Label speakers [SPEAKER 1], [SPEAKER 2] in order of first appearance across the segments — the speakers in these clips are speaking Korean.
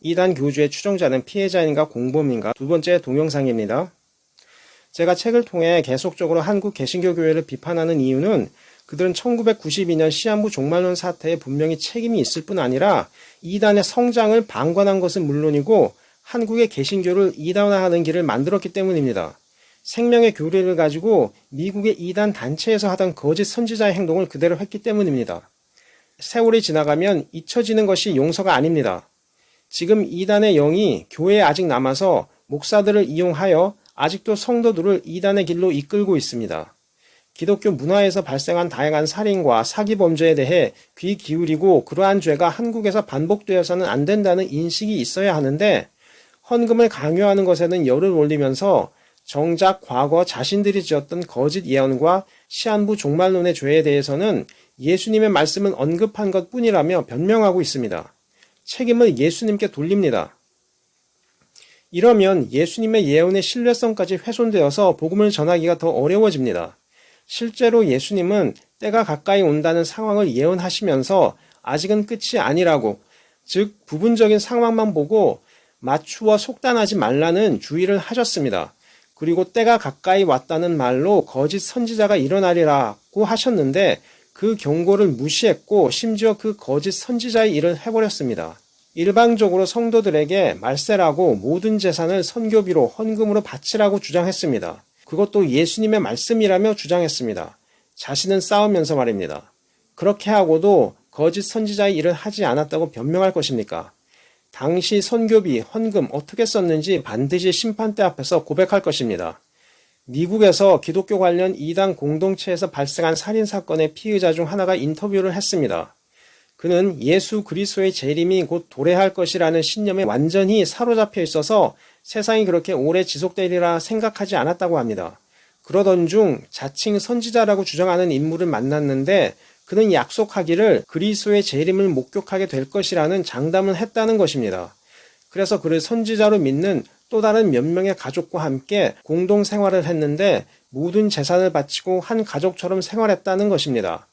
[SPEAKER 1] 이단 교주의 추종자는 피해자인가 공범인가? 두 번째 동영상입니다. 제가 책을 통해 계속적으로 한국 개신교 교회를 비판하는 이유는 그들은 1992년 시한부 종말론 사태에 분명히 책임이 있을 뿐 아니라 이단의 성장을 방관한 것은 물론이고 한국의 개신교를 이단화하는 길을 만들었기 때문입니다. 생명의 교리를 가지고 미국의 이단 단체에서 하던 거짓 선지자의 행동을 그대로 했기 때문입니다. 세월이 지나가면 잊혀지는 것이 용서가 아닙니다. 지금 이단의 영이 교회에 아직 남아서 목사들을 이용하여 아직도 성도들을 이단의 길로 이끌고 있습니다. 기독교 문화에서 발생한 다양한 살인과 사기 범죄에 대해 귀 기울이고 그러한 죄가 한국에서 반복되어서는 안 된다는 인식이 있어야 하는데 헌금을 강요하는 것에는 열을 올리면서 정작 과거 자신들이 지었던 거짓 예언과 시한부 종말론의 죄에 대해서는 예수님의 말씀을 언급한 것뿐이라며 변명하고 있습니다. 책임을 예수님께 돌립니다. 이러면 예수님의 예언의 신뢰성까지 훼손되어서 복음을 전하기가 더 어려워집니다. 실제로 예수님은 때가 가까이 온다는 상황을 예언하시면서 아직은 끝이 아니라고, 즉 부분적인 상황만 보고 맞추어 속단하지 말라는 주의를 하셨습니다. 그리고 때가 가까이 왔다는 말로 거짓 선지자가 일어나리라고 하셨는데 그 경고를 무시했고 심지어 그 거짓 선지자의 일을 해버렸습니다. 일방적으로 성도들에게 말세라고 모든 재산을 선교비로 헌금으로 바치라고 주장했습니다. 그것도 예수님의 말씀이라며 주장했습니다. 자신은 싸우면서 말입니다. 그렇게 하고도 거짓 선지자의 일을 하지 않았다고 변명할 것입니까? 당시 선교비, 헌금 어떻게 썼는지 반드시 심판대 앞에서 고백할 것입니다. 미국에서 기독교 관련 이단 공동체에서 발생한 살인사건의 피의자 중 하나가 인터뷰를 했습니다. 그는 예수 그리스도의 재림이 곧 도래할 것이라는 신념에 완전히 사로잡혀 있어서 세상이 그렇게 오래 지속되리라 생각하지 않았다고 합니다. 그러던 중 자칭 선지자라고 주장하는 인물을 만났는데 그는 약속하기를 그리스도의 재림을 목격하게 될 것이라는 장담을 했다는 것입니다. 그래서 그를 선지자로 믿는 또 다른 몇 명의 가족과 함께 공동 생활을 했는데 모든 재산을 바치고 한 가족처럼 생활했다는 것입니다.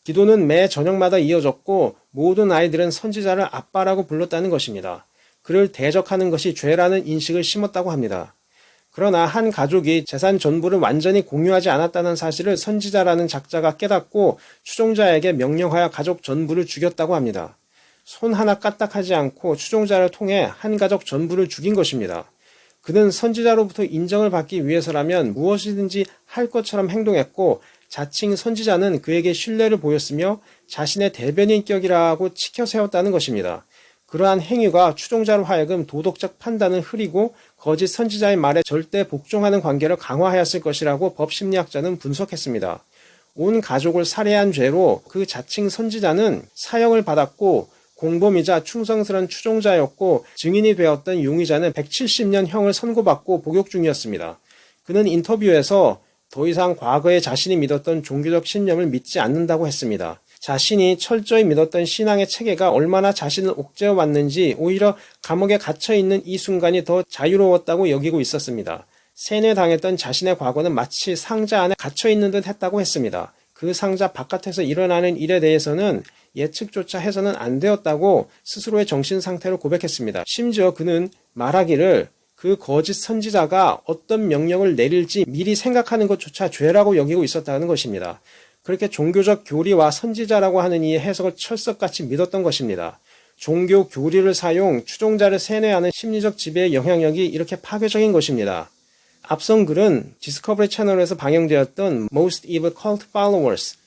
[SPEAKER 1] 기도는 매 저녁마다 이어졌고 모든 아이들은 선지자를 아빠라고 불렀다는 것입니다. 그를 대적하는 것이 죄라는 인식을 심었다고 합니다. 그러나 한 가족이 재산 전부를 완전히 공유하지 않았다는 사실을 선지자라는 작자가 깨닫고 추종자에게 명령하여 가족 전부를 죽였다고 합니다. 손 하나 까딱하지 않고 추종자를 통해 한 가족 전부를 죽인 것입니다. 그는 선지자로부터 인정을 받기 위해서라면 무엇이든지 할 것처럼 행동했고 자칭 선지자는 그에게 신뢰를 보였으며 자신의 대변인격이라고 치켜세웠다는 것입니다. 그러한 행위가 추종자로 하여금 도덕적 판단을 흐리고 거짓 선지자의 말에 절대 복종하는 관계를 강화하였을 것이라고 법심리학자는 분석했습니다. 온 가족을 살해한 죄로 그 자칭 선지자는 사형을 받았고 공범이자 충성스러운 추종자였고 증인이 되었던 용의자는 170년 형을 선고받고 복역 중이었습니다. 그는 인터뷰에서 더 이상 과거에 자신이 믿었던 종교적 신념을 믿지 않는다고 했습니다. 자신이 철저히 믿었던 신앙의 체계가 얼마나 자신을 옥죄어 왔는지 오히려 감옥에 갇혀있는 이 순간이 더 자유로웠다고 여기고 있었습니다. 세뇌당했던 자신의 과거는 마치 상자 안에 갇혀있는 듯 했다고 했습니다. 그 상자 바깥에서 일어나는 일에 대해서는 예측조차 해서는 안 되었다고 스스로의 정신 상태를 고백했습니다. 심지어 그는 말하기를 그 거짓 선지자가 어떤 명령을 내릴지 미리 생각하는 것조차 죄라고 여기고 있었다는 것입니다. 그렇게 종교적 교리와 선지자라고 하는 이의 해석을 철석같이 믿었던 것입니다. 종교 교리를 사용 추종자를 세뇌하는 심리적 지배의 영향력이 이렇게 파괴적인 것입니다. 앞선 글은 디스커버리 채널에서 방영되었던 Most Evil Cult Followers,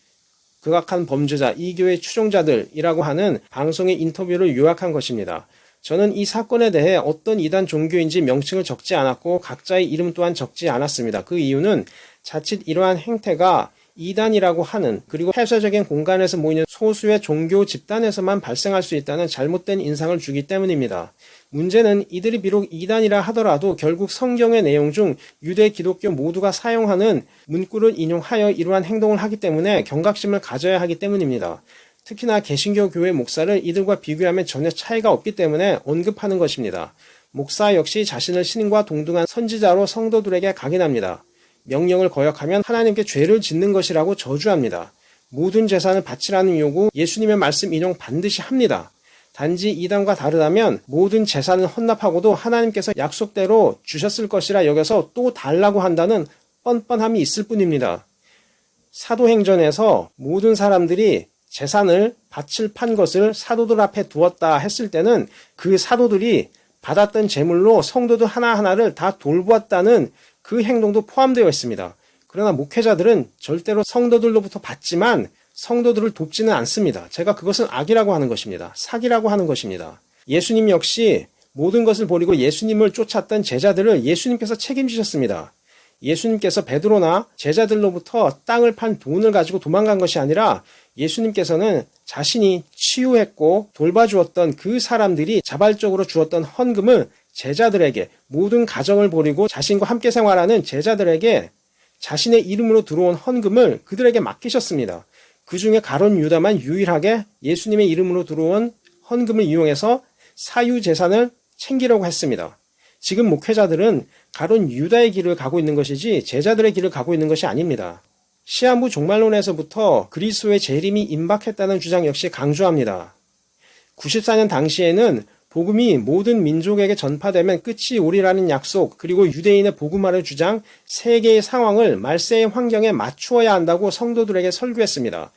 [SPEAKER 1] 극악한 범죄자, 이교의 추종자들이라고 하는 방송의 인터뷰를 요약한 것입니다. 저는 이 사건에 대해 어떤 이단 종교인지 명칭을 적지 않았고 각자의 이름 또한 적지 않았습니다. 그 이유는 자칫 이러한 행태가 이단이라고 하는 그리고 폐쇄적인 공간에서 모이는 소수의 종교 집단에서만 발생할 수 있다는 잘못된 인상을 주기 때문입니다. 문제는 이들이 비록 이단이라 하더라도 결국 성경의 내용 중 유대, 기독교 모두가 사용하는 문구를 인용하여 이러한 행동을 하기 때문에 경각심을 가져야 하기 때문입니다. 특히나 개신교 교회 목사를 이들과 비교하면 전혀 차이가 없기 때문에 언급하는 것입니다. 목사 역시 자신을 신과 동등한 선지자로 성도들에게 각인합니다. 명령을 거역하면 하나님께 죄를 짓는 것이라고 저주합니다. 모든 재산을 바치라는 요구, 예수님의 말씀 인용 반드시 합니다. 단지 이단과 다르다면 모든 재산을 헌납하고도 하나님께서 약속대로 주셨을 것이라 여겨서 또 달라고 한다는 뻔뻔함이 있을 뿐입니다. 사도행전에서 모든 사람들이 재산을 밭을 판 것을 사도들 앞에 두었다 했을 때는 그 사도들이 받았던 재물로 성도들 하나하나를 다 돌보았다는 그 행동도 포함되어 있습니다. 그러나 목회자들은 절대로 성도들로부터 받지만 성도들을 돕지는 않습니다. 제가 그것은 악이라고 하는 것입니다. 사기라고 하는 것입니다. 예수님 역시 모든 것을 버리고 예수님을 쫓았던 제자들을 예수님께서 책임지셨습니다. 예수님께서 베드로나 제자들로부터 땅을 판 돈을 가지고 도망간 것이 아니라 예수님께서는 자신이 치유했고 돌봐주었던 그 사람들이 자발적으로 주었던 헌금을 제자들에게, 모든 가정을 버리고 자신과 함께 생활하는 제자들에게 자신의 이름으로 들어온 헌금을 그들에게 맡기셨습니다. 그 중에 가룟 유다만 유일하게 예수님의 이름으로 들어온 헌금을 이용해서 사유재산을 챙기려고 했습니다. 지금 목회자들은 가룟 유다의 길을 가고 있는 것이지 제자들의 길을 가고 있는 것이 아닙니다. 시한부 종말론에서부터 그리스도의 재림이 임박했다는 주장 역시 강조합니다. 94년 당시에는 복음이 모든 민족에게 전파되면 끝이 오리라는 약속, 그리고 유대인의 복음화를 주장, 세계의 상황을 말세의 환경에 맞추어야 한다고 성도들에게 설교했습니다.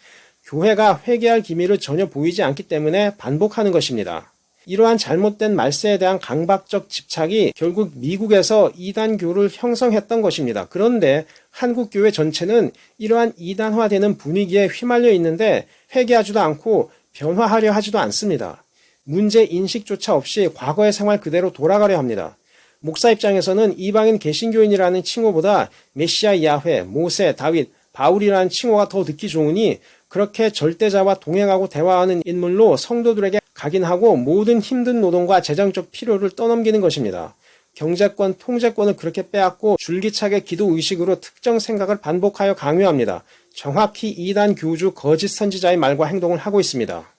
[SPEAKER 1] 교회가 회개할 기미를 전혀 보이지 않기 때문에 반복하는 것입니다. 이러한 잘못된 말세에 대한 강박적 집착이 결국 미국에서 이단교를 형성했던 것입니다. 그런데 한국교회 전체는 이러한 이단화되는 분위기에 휘말려 있는데 회개하지도 않고 변화하려 하지도 않습니다. 문제 인식조차 없이 과거의 생활 그대로 돌아가려 합니다. 목사 입장에서는 이방인 개신교인이라는 칭호보다 메시아 야훼, 모세, 다윗, 바울이라는 칭호가 더 듣기 좋으니 그렇게 절대자와 동행하고 대화하는 인물로 성도들에게 각인하고 모든 힘든 노동과 재정적 필요를 떠넘기는 것입니다. 경제권, 통제권을 그렇게 빼앗고 줄기차게 기도 의식으로 특정 생각을 반복하여 강요합니다. 정확히 이단 교주 거짓 선지자의 말과 행동을 하고 있습니다.